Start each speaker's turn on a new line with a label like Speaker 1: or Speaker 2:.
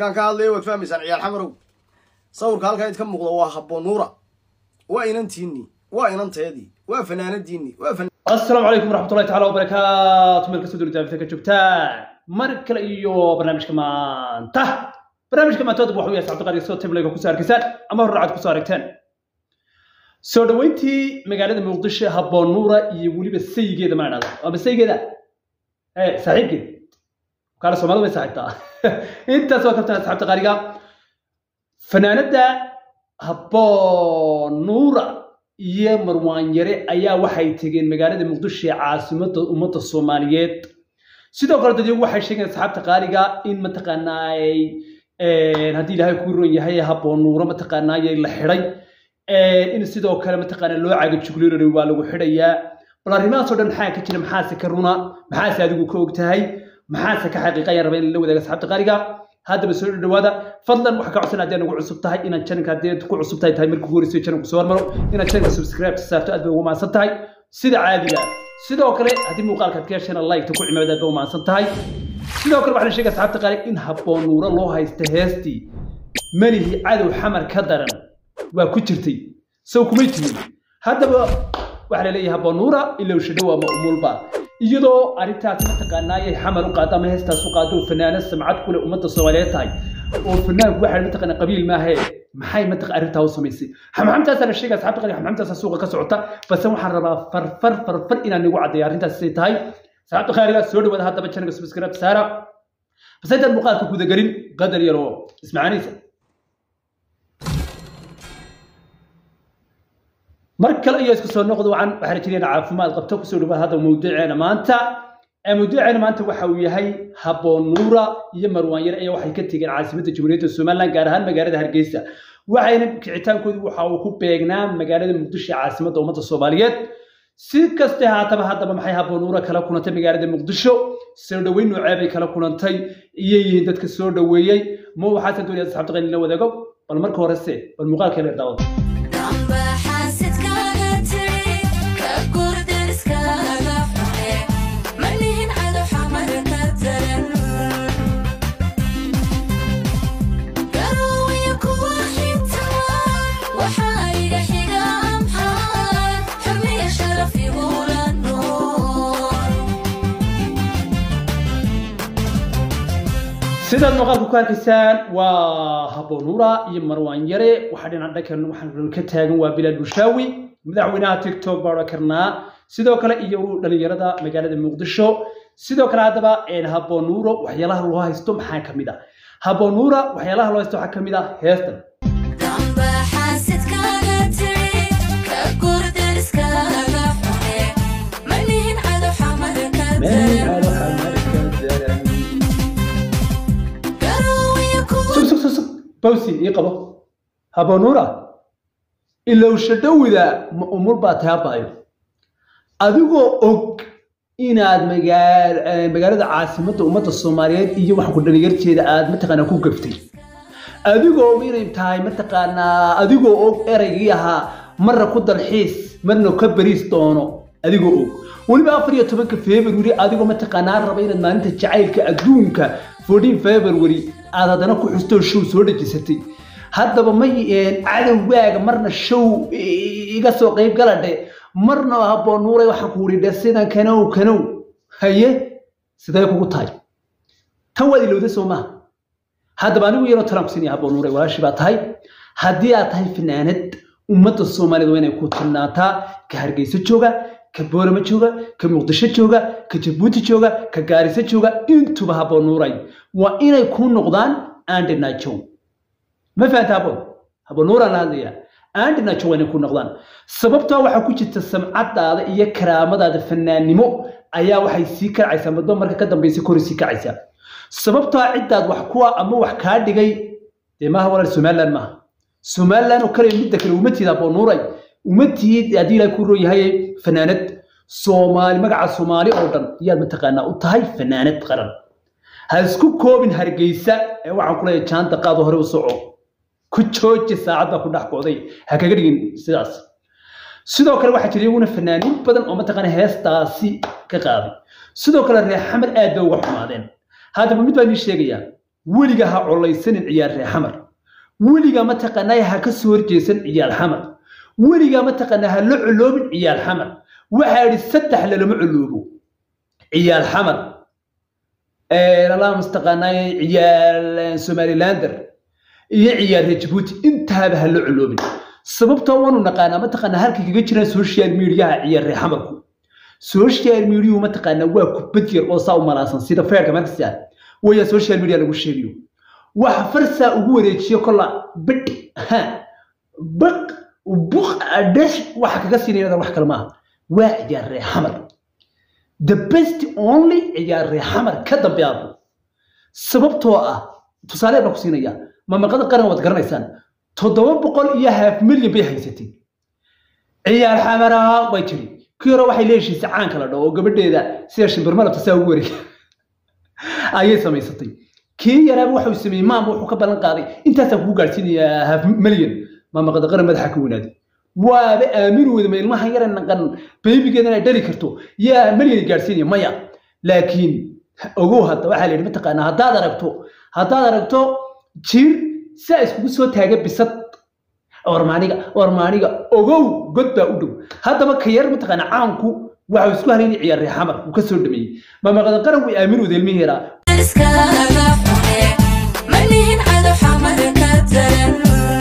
Speaker 1: markaan ka hadlayo waad fahmaysaan ciyaal xamarow sawirka halka idka muuqdo waa haboonuura waa inantiini waa inanteedii waa fanaanadiini waa
Speaker 2: السلام عليكم ورحمة الله تعالى وبركاته ملك سودو جابتك جبتان مركل إيو برنامج كمان برنامج كمان تطبع حوية عبد القادر صوت تبلغ كسار كسان أما رعد كسار كتان سودوينتي مقالة مقدشة haboonuura يقولي بالسيجي ده معنا أو بالسيجي ده إيه صحيح كده قال سومالو بيساعدها أنت سوى كابتن عبد القادر فنانة ده haboonuura iyo Marwaan Yare ayaa waxay tageen magaalada Muqdisho caasimada ummadda Soomaaliyeed sidoo kale dadku waxay sheegeen asxaabta qaaliga in mataqaanaay hadii Ilaahay ku roon yahay haboonuura mataqaanaay la xiray in sidoo kale mataqaana loo caaga jugleeyo waa lagu xirayaa bal arrimahaas oo dhan maxaa ka jira maxaa ka runa maxaa adigu ka ogtahay maxaa ka xaqiiqaya rabay in la wadaago asxaabta qaaliga هذا بسؤال الدوادة فضلا وحكي عشان عدينا نقول عصبتها إن channel كادين تقول عصبتها تاي مركو جوري سوي channel كسوار مرو إن channel سبسكرايب تسافر أدب وما صدتها سيدا عادية سيدا وكله هذه مقال كتير channel لايك تقول عماد أدب وما صدتها سيدا وكله بعد شيء أصحاب تقالي إن haboonuura الله هيستهستي مني عدو حمر كدرا وكترتي سو كميتني هذا وعلى ليه haboonuura إلا وشدوا مأمول بعض iyadoo arintaas mataqaanaay xamar u qaada ma heesta soo qaado fanaanad samcad kule ummadda Soomaaliyeed tahay oo fanaan waxa mataqaana qabiil ma ahay maxay mataq arintaa u sameysay xamxamtaas la sheegay asxaabta qali xamxamtaas suuqa ka socota bas waxaan rabaa farfar inaan nagu cadeeyo arintaas ay tahay asxaabta qaaliga soo dhawaada hadaba channel subscribe saara bas inta muuqaalka ku dagalin qadar yaro ismaanaysa مركل أيها كسر نقد وعن حركتين عافمات قبتك كسر بهذا موضوعنا ما أنت وحوي هاي haboonuura iyo Marwaan Yare ayaa waxay ka tageen caasimada Jamhuuriyadda Soomaaliland gaar ahaan magaalada Hargeysa waxayna kicitaankoodu waxa uu ku beegnaa magaalada Muqdisho caasimada ummadda Soomaaliyeed si kasta haataba maxay haboonuura kala kulantay magaalada Muqdisho soo dhaweyn nooceeb ay kala kulantay iyo dadka soo dhaweeyay ma waxaa doonaya asxaabta qeyn la wadaago bal marka hore bal muuqaalka la daawado سيدا المقال كوكاكسان وhaboonuura iyo Marwaan Yare waxaan dhaqan waxaan ka taagan waa Bilal Bushaawi madaxweynaha TikTok barakarna sidoo kale iyo dhalinyarada magaalada Muqdisho sidoo kale hadaba haboonuura waxyaalaha loo haysto maxaa kamid ah haboonuura waxyaalaha loo haysto waxa kamid ah heesta بوسي يقبض haboonuura إلا وشدوا إذا أمور باتهابايو أدوكو أوك إناد مجال عاصمة أمة الصوماليات إيجي وحن كنا نجرتي إذا آد متقنا كوكفتي أدوكو ميري بتاعي متقنا أدوكو أوك إرجيها مرة كده الحيس مرة كبريس طانو أدوكو أوك ولما أفريقيا تبقى فيبروري أدوكو متقنا ربينا ما أنت تعايل كأدونك 14 فبراير هذا دنا كحستو شو سودة جسدي هذا بمي عدو واق مرنا شو يقصو قيب قلده مرنا haboonuura وحكوري دسينا كانوا هيه سيدا يكو تاي توادي لو دسو ما هذا بانو يرو ترامسيني haboonuura ولا شي باتاي هدي اتاي فناند ummadda Soomaaliyeed waa inay ku tilnaataa ka Hargeysa jooga ka Boorama jooga ka Muqdisho jooga ka Djibouti jooga ka Gaarisa jooga intuba haboonuura waa inay ku noqdaan andinajo ma fahantaa haboonuura la hadlaya andinajo waa inay ku noqdaan sababtoo waxa ku jirta samcadaada iyo karaamadaada fanaanimo ayaa waxay sii kacaysaa madba marka ka dambeysay kor sii kacaysaa sababtoo cidaad wax kuwa ama wax ka dhigay deemaha walaal Somaliland oo kale mid kale umatiida haboonuura umatiid hadii la ku rooyahay fanaanad Soomaali magaca Soomaali oo dhan iyaad mataqaana u tahay fanaanad qaran ha isku koobin Hargeysa ee waxaan ku leeyahay jaanta qaado hore u soco ku jooji saacada ku dhaxkooday ha kaga dhigin sidaas sidoo kale waxa jiray una fanaanin badan oo mataqaana heestaasi ka qaaday sidoo kale reer xamar aad bay uga xumaadeen هذا ممد بني شيء weliga ha colaysanin ciyaar reer xamar weliga ma taqaanaa ha ka soo horjeesan ciyaar xamar weliga ma taqaanaa ha la culoobin ciyaar xamar waxa yidhi saddex lama culoobo ciyaar xamar la mustaqaanaa ciyaar Somalilander iyo ciyaar Djibouti intaaba ha la culoobin sababtoo waanu naqaanaa ma taqaanaa halka kaga jira social media ciyaar reer xamarku social media ma taqaanaa waa kubad yar oo saa u malaasan sida feerka markasta waya social media lagu sheegayo wax farsa ugu wareejiyo kolla bid ha baq buq adash wax kaga siinayna wax kale ma waa ciyaar reer xamar the best only ciyaar reer xamar ka dambeeyay sababtoo ah tusaale baan ku siinaya ma maqada qaran wad garanaysaan 700 milyan bay haysatay ciyaar xamara way jiri kiro waxay leeshiis caan kala dhaw gabadheeda sida shimbirmala tasaa ugu wareeg ayay samaysatay kii yaraab wuxuu sameeyay maam wuxuu ka balan qaaday intaas ku gaarsiinaya 5 milyan ma maqada qaran madaxa ku wanaadi waaba aamin wada ma ilmaha yaran naqan babygeedana ay dhali karto yaa milyan gaarsiinaya maya laakiin ogow hadda waxa la yiri mataqaana hadaad aragto jir saa isku soo taaga bisad ormaaniga ogow god baa u dhow haddaba ka yar mataqaana caanku waxa isku hareeyay ciyaar reer xamar uu ka soo dhameeyay ma maqadan qaran way aamin wada ilmihiira